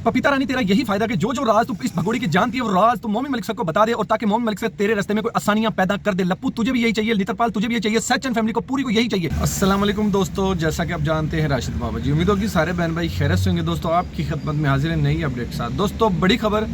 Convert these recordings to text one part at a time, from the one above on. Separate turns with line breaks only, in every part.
पपीता रानी तेरा यही फायदा कि जो जो राज तू इस भगोड़ी की जानती है वो राज तू मोमिन मलिक सर को बता दे, और ताकि मोमिन मलिक सर तेरे रास्ते में कोई आसानियां पैदा कर दे। लप्पू तुझे भी यही चाहिए, नेत्रपाल तुझे भी यही चाहिए, सच एंड फैमिली को पूरी को यही चाहिए। अस्सलाम वालेकुम दोस्तों, जैसा कि आप जानते हैं राशिद बाबा जी, उम्मीद होगी सारे बहन भाई खैरियत से होंगे। दोस्तों आपकी खिदमत में हाजिर है नई अपडेट के साथ। दोस्तों बड़ी खबर,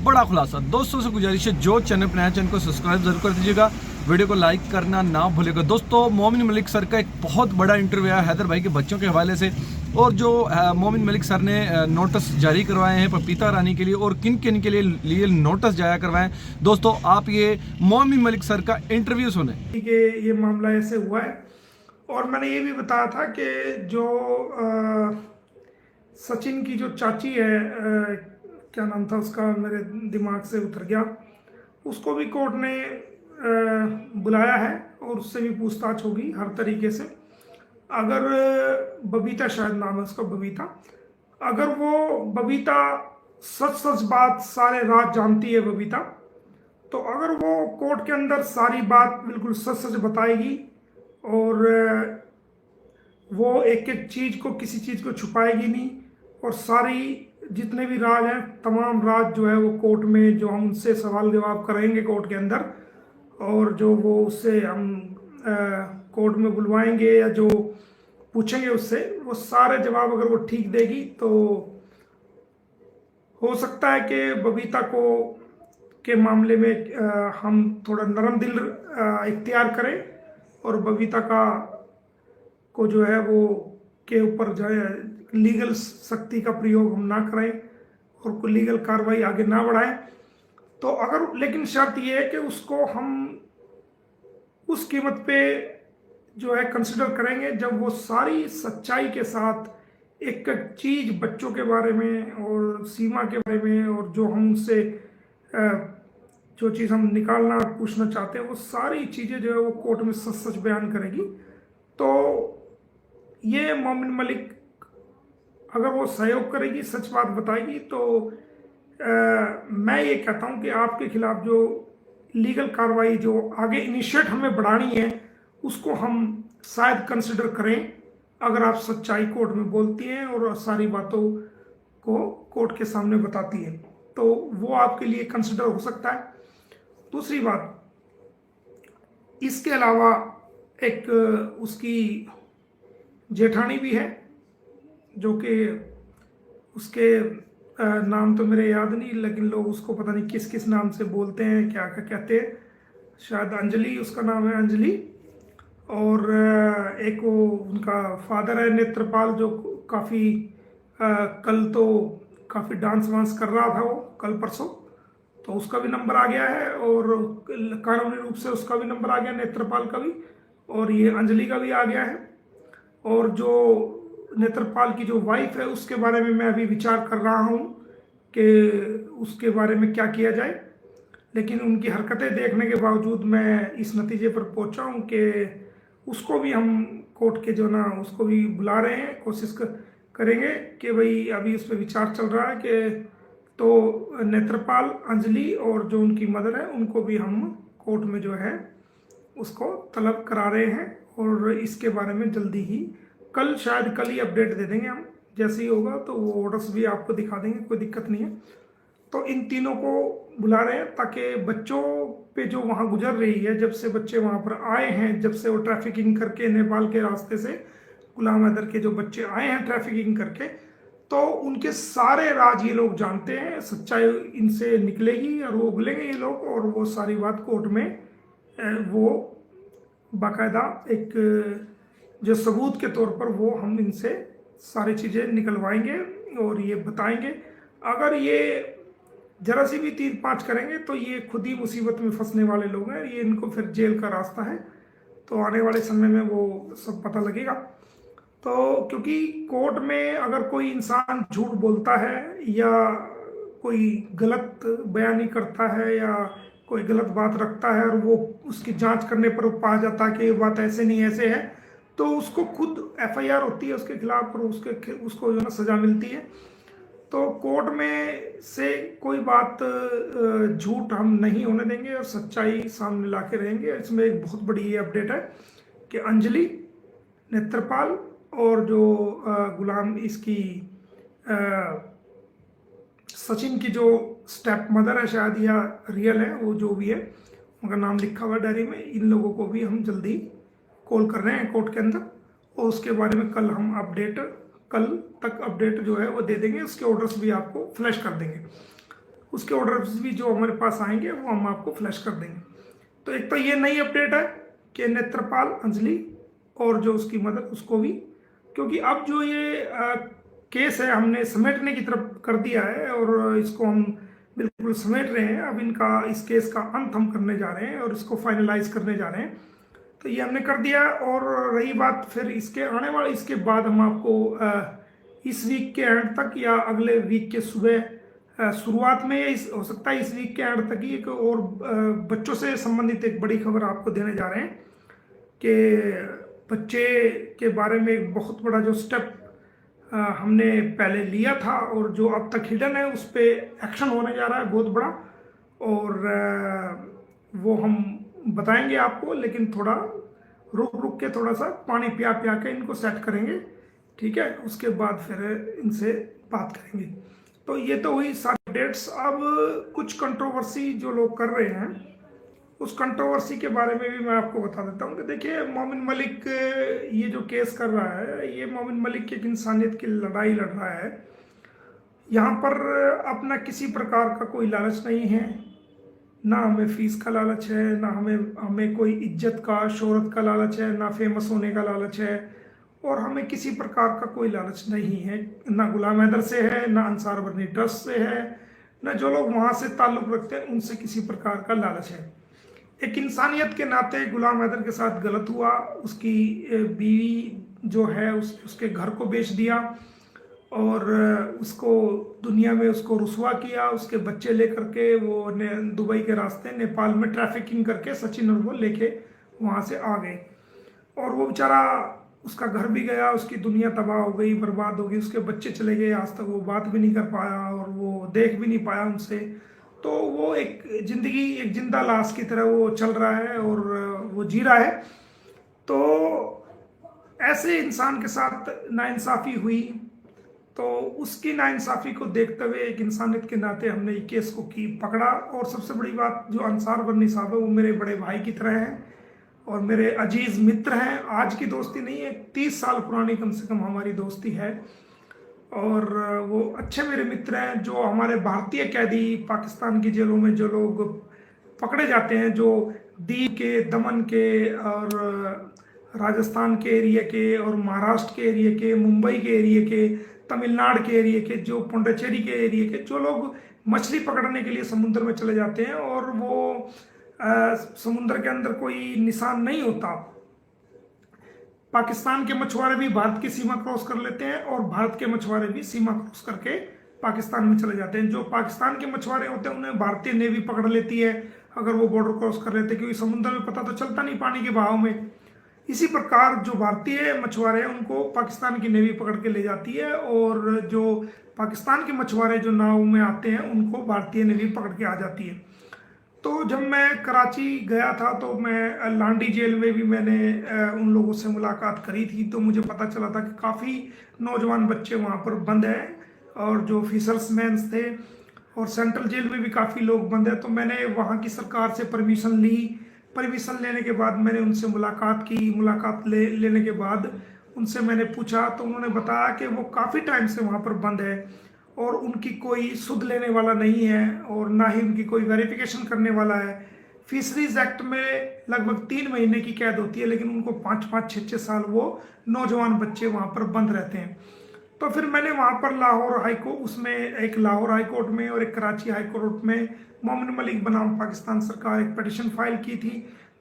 बड़ा खुलासा। दोस्तों से गुजारिश है जो चैनल पर नया चैनल को सब्सक्राइब जरूर कर दीजिएगा, वीडियो को लाइक करना ना भूलिएगा। दोस्तों मोमिन मलिक सर का एक बहुत बड़ा इंटरव्यू है हैदर भाई के बच्चों के हवाले से, और जो मोमिन मलिक सर ने नोटिस जारी करवाए हैं पपीता रानी के लिए, और किन किन के लिए नोटिस जारी करवाए हैं। दोस्तों आप ये मोमिन मलिक सर का इंटरव्यू सुने।
ये मामला ऐसे हुआ है, और मैंने ये भी बताया था कि जो सचिन की जो चाची है, क्या नाम था उसका, मेरे दिमाग से उतर गया, उसको भी कोर्ट ने बुलाया है और उससे भी पूछताछ होगी हर तरीके से। अगर बबीता, शायद नाम है उसका, बबीता, अगर वो बबीता सच सच बात सारे रात जानती है बबीता, तो अगर वो कोर्ट के अंदर सारी बात बिल्कुल सच सच बताएगी और वो एक एक चीज़ को, किसी चीज़ को छुपाएगी नहीं, और सारी जितने भी राज हैं, तमाम राज जो है वो कोर्ट में, जो हम उनसे सवाल जवाब करेंगे कोर्ट के अंदर, और जो वो उससे हम कोर्ट में बुलवाएंगे या जो पूछेंगे उससे, वो सारे जवाब अगर वो ठीक देगी तो हो सकता है कि बबीता को के मामले में हम थोड़ा नरम दिल इख्तियार करें, और बबीता को जो है वो के ऊपर जो है लीगल सख्ती का प्रयोग हम ना करें और कोई लीगल कार्रवाई आगे ना बढ़ाएं। तो अगर, लेकिन शर्त ये है कि उसको हम उस कीमत पे जो है कंसिडर करेंगे जब वो सारी सच्चाई के साथ एक एक चीज़ बच्चों के बारे में और सीमा के बारे में, और जो हम उनसे जो चीज़ हम निकालना पूछना चाहते हैं, वो सारी चीज़ें जो है वो कोर्ट में सच सच बयान करेगी। तो ये मोमिन मलिक अगर वो सहयोग करेगी, सच बात बताएगी, तो मैं ये कहता हूँ कि आपके खिलाफ जो लीगल कार्रवाई जो आगे इनिशिएट हमें बढ़ानी है, उसको हम शायद कंसिडर करें, अगर आप सच्चाई कोर्ट में बोलती हैं और सारी बातों को कोर्ट के सामने बताती हैं, तो वो आपके लिए कंसिडर हो सकता है। दूसरी बात, इसके अलावा एक उसकी जेठानी भी है, जो कि उसके नाम तो मेरे याद नहीं, लेकिन लोग उसको पता नहीं किस किस नाम से बोलते हैं, क्या क्या कहते हैं, शायद अंजलि उसका नाम है, अंजलि। और एक वो उनका फादर है नेत्रपाल, जो काफ़ी कल तो काफ़ी डांस वांस कर रहा था वो, कल परसों, तो उसका भी नंबर आ गया है, और कानूनी रूप से उसका भी नंबर आ गया, नेत्रपाल का भी, और ये अंजलि का भी आ गया है। और जो नेत्रपाल की जो वाइफ है, उसके बारे में मैं अभी विचार कर रहा हूँ कि उसके बारे में क्या किया जाए, लेकिन उनकी हरकतें देखने के बावजूद मैं इस नतीजे पर पहुँचा हूँ कि उसको भी हम कोर्ट के जो ना, उसको भी बुला रहे हैं, कोशिश करेंगे कि भाई अभी उस पर विचार चल रहा है कि तो नेत्रपाल, अंजलि और जो उनकी मदर है, उनको भी हम कोर्ट में जो है उसको तलब करा रहे हैं, और इसके बारे में जल्दी ही, कल शायद कल ही अपडेट दे देंगे हम, जैसे ही होगा तो वो ऑर्डर्स भी आपको दिखा देंगे, कोई दिक्कत नहीं है। तो इन तीनों को बुला रहे हैं ताकि बच्चों पे जो वहाँ गुजर रही है, जब से बच्चे वहाँ पर आए हैं, जब से वो ट्रैफिकिंग करके नेपाल के रास्ते से, गुलाम हैदर के जो बच्चे आए हैं ट्रैफिकिंग करके, तो उनके सारे राज ये लोग जानते हैं, सच्चाई इनसे निकलेगी और वो उगलेंगे ये लोग, और वो सारी बात कोर्ट में वो बाकायदा एक जो सबूत के तौर पर वो हम इनसे सारी चीज़ें निकलवाएंगे और ये बताएंगे। अगर ये जरा सी भी 3-5 करेंगे तो ये खुद ही मुसीबत में फंसने वाले लोग हैं, ये इनको फिर जेल का रास्ता है, तो आने वाले समय में वो सब पता लगेगा। तो क्योंकि कोर्ट में अगर कोई इंसान झूठ बोलता है या कोई गलत बयानी करता है या कोई गलत बात रखता है, और वो उसकी जांच करने पर पाया जाता है कि ये बात ऐसे नहीं ऐसे है, तो उसको खुद एफआईआर होती है उसके खिलाफ, और उसको जो है ना सज़ा मिलती है। तो कोर्ट में से कोई बात झूठ हम नहीं होने देंगे और सच्चाई सामने ला के रहेंगे। इसमें एक बहुत बड़ी ये अपडेट है कि अंजलि, नेत्रपाल और जो गुलाम इसकी सचिन की जो स्टेप मदर है शायद या रियल है, वो जो भी है उनका नाम लिखा हुआ डायरी में, इन लोगों को भी हम जल्दी कॉल कर रहे हैं कोर्ट के अंदर, और उसके बारे में कल हम कल तक अपडेट जो है वो दे देंगे। उसके ऑर्डर्स भी आपको फ्लैश कर देंगे, उसके ऑर्डर्स भी जो हमारे पास आएंगे वो हम आपको फ्लैश कर देंगे। तो एक तो ये नई अपडेट है कि नेत्रपाल अंजलि और जो उसकी मदर उसको भी, क्योंकि अब जो ये केस है हमने समेटने की तरफ कर दिया है और इसको हम बिल्कुल समेट रहे हैं। अब इस केस का अंत हम करने जा रहे हैं और इसको फाइनलाइज करने जा रहे हैं, तो ये हमने कर दिया। और रही बात फिर इसके बाद हम आपको इस वीक के एंड तक या अगले वीक के सुबह शुरुआत में, हो सकता है इस वीक के एंड तक ही एक और बच्चों से संबंधित एक बड़ी खबर आपको देने जा रहे हैं कि बच्चे के बारे में एक बहुत बड़ा जो स्टेप हमने पहले लिया था और जो अब तक हिडन है, उस पर एक्शन होने जा रहा है बहुत बड़ा, और वो हम बताएंगे आपको, लेकिन थोड़ा रुक के थोड़ा सा पानी पिया के इनको सेट करेंगे, ठीक है। उसके बाद फिर इनसे बात करेंगे। तो ये तो हुई सारी अपडेट्स। अब कुछ कंट्रोवर्सी जो लोग कर रहे हैं, उस कंट्रोवर्सी के बारे में भी मैं आपको बता देता हूँ कि देखिए, मोमिन मलिक ये जो केस कर रहा है, ये मोमिन मलिक की एक इंसानियत की लड़ाई लड़ रहा है। यहाँ पर अपना किसी प्रकार का कोई लालच नहीं है, ना हमें फीस का लालच है, ना हमें कोई इज्जत का, शोहरत का लालच है, ना फेमस होने का लालच है, और हमें किसी प्रकार का कोई लालच नहीं है। ना गुलाम हैदर से है, ना अंसार बर्नी ट्रस्ट से है, ना जो लोग वहाँ से ताल्लुक़ रखते हैं उनसे किसी प्रकार का लालच है। एक इंसानियत के नाते गुलाम हैदर के साथ गलत हुआ, उसकी बीवी जो है उसके घर को बेच दिया और उसको दुनिया में उसको रुसवा किया, उसके बच्चे लेकर के वो दुबई के रास्ते नेपाल में ट्रैफिकिंग करके सचिन और वो लेके वहाँ से आ गए, और वो बेचारा, उसका घर भी गया, उसकी दुनिया तबाह हो गई, बर्बाद हो गई, उसके बच्चे चले गए, आज तक वो बात भी नहीं कर पाया और वो देख भी नहीं पाया उनसे। तो वो एक जिंदगी एक जिंदा लाश की तरह वो चल रहा है और वो जी रहा है। तो ऐसे इंसान के साथ नाइंसाफ़ी हुई, तो उसकी नाइंसाफ़ी को देखते हुए एक इंसानियत के नाते हमने ये केस को पकड़ा। और सबसे बड़ी बात, जो अंसार बर्नी साहब है वो मेरे बड़े भाई की तरह हैं और मेरे अजीज़ मित्र हैं। आज की दोस्ती नहीं है, 30 साल पुरानी कम से कम हमारी दोस्ती है, और वो अच्छे मेरे मित्र हैं। जो हमारे भारतीय कैदी पाकिस्तान की जेलों में जो लोग पकड़े जाते हैं, जो दीव के, दमन के और राजस्थान के एरिया के और महाराष्ट्र के एरिया के, मुंबई के एरिया के, तमिलनाडु के एरिया के, जो पुंडचेरी के एरिया के, जो लोग मछली पकड़ने के लिए समुद्र में चले जाते हैं और वो समुद्र के अंदर कोई निशान नहीं होता। पाकिस्तान के मछुआरे भी भारत की सीमा क्रॉस कर लेते हैं और भारत के मछुआरे भी सीमा क्रॉस करके पाकिस्तान में चले जाते हैं। जो पाकिस्तान के मछुआरे होते हैं उन्हें भारतीय नेवी पकड़ लेती है अगर वो बॉर्डर क्रॉस कर लेते हैं, क्योंकि समुद्र में पता तो चलता नहीं पानी के बहाव में। इसी प्रकार जो भारतीय मछुआरे हैं उनको पाकिस्तान की नेवी पकड़ के ले जाती है, और जो पाकिस्तान के मछुआरे जो नाव में आते हैं उनको भारतीय नेवी पकड़ के आ जाती है। तो जब मैं कराची गया था तो मैं लांडी जेल में भी मैंने उन लोगों से मुलाकात करी थी, तो मुझे पता चला था कि काफ़ी नौजवान बच्चे वहाँ पर बंद हैं और जो फिशर्समैन थे, और सेंट्रल जेल में भी काफ़ी लोग बंद हैं। तो मैंने वहाँ की सरकार से परमिशन ली। परमिशन लेने के बाद मैंने उनसे मुलाकात की। मुलाकात लेने के बाद उनसे मैंने पूछा, तो उन्होंने बताया कि वो काफ़ी टाइम से वहाँ पर बंद है और उनकी कोई सुध लेने वाला नहीं है और ना ही उनकी कोई वेरिफिकेशन करने वाला है। फिशरीज एक्ट में लगभग 3 महीने की कैद होती है, लेकिन उनको 5-5, 6-6 साल वो नौजवान बच्चे वहाँ पर बंद रहते हैं। तो फिर मैंने वहाँ पर लाहौर हाई कोर्ट में और एक कराची हाई कोर्ट में मोमिन मलिक बनाम पाकिस्तान सरकार एक पिटीशन फाइल की थी,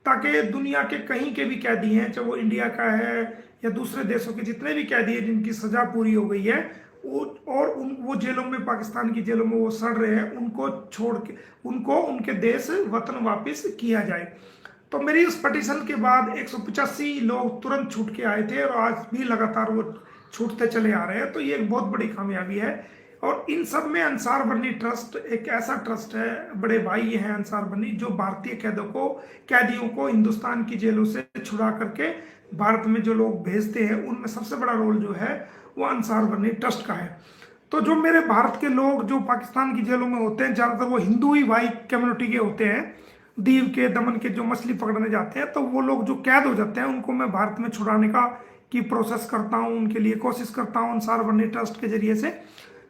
ताकि दुनिया के कहीं के भी कैदी हैं, चाहे वो इंडिया का है या दूसरे देशों के जितने भी कैदी हैं जिनकी सज़ा पूरी हो गई है और वो जेलों में, पाकिस्तान की जेलों में वो सड़ रहे हैं, उनको छोड़ के उनको उनके देश वतन वापस किया जाए। तो मेरी उस पटिशन के बाद 185 लोग तुरंत छूट के आए थे और आज भी लगातार वो छूटते चले आ रहे हैं। तो ये एक बहुत बड़ी कामयाबी है। और इन सब में अंसार बर्नी ट्रस्ट एक ऐसा ट्रस्ट है, बड़े भाई ये हैं अंसार बर्नी, जो भारतीय कैदियों को हिंदुस्तान की जेलों से छुड़ा करके भारत में जो लोग भेजते हैं, उनमें सबसे बड़ा रोल जो है वो अंसार बर्नी ट्रस्ट का है। तो जो मेरे भारत के लोग जो पाकिस्तान की जेलों में होते हैं, ज़्यादातर वो हिंदू ही भाई कम्युनिटी के होते हैं। दीव के, दमन के जो मछली पकड़ने जाते हैं, तो वो लोग जो कैद हो जाते हैं उनको मैं भारत में छुड़ाने की प्रोसेस करता हूँ, उनके लिए कोशिश करता हूँ अंसार बर्नी ट्रस्ट के जरिए से।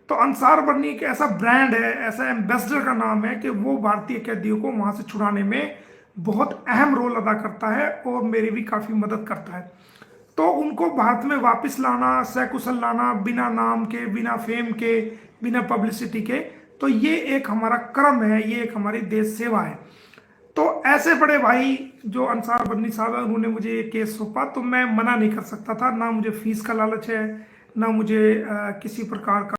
तो अंसार बर्नी एक ऐसा ब्रांड है, ऐसा एम्बेसडर का नाम है कि वो भारतीय कैदियों को वहाँ से छुड़ाने में बहुत अहम रोल अदा करता है और मेरी भी काफ़ी मदद करता है। तो उनको भारत में वापस लाना, सकुशल लाना, बिना नाम के, बिना फेम के, बिना पब्लिसिटी के, तो ये एक हमारा कर्म है, ये एक हमारी देश सेवा है। तो ऐसे बड़े भाई जो अंसार बर्नी साहब है, उन्होंने मुझे ये केस सौंपा, तो मैं मना नहीं कर सकता था। ना मुझे फीस का लालच है, ना मुझे किसी प्रकार का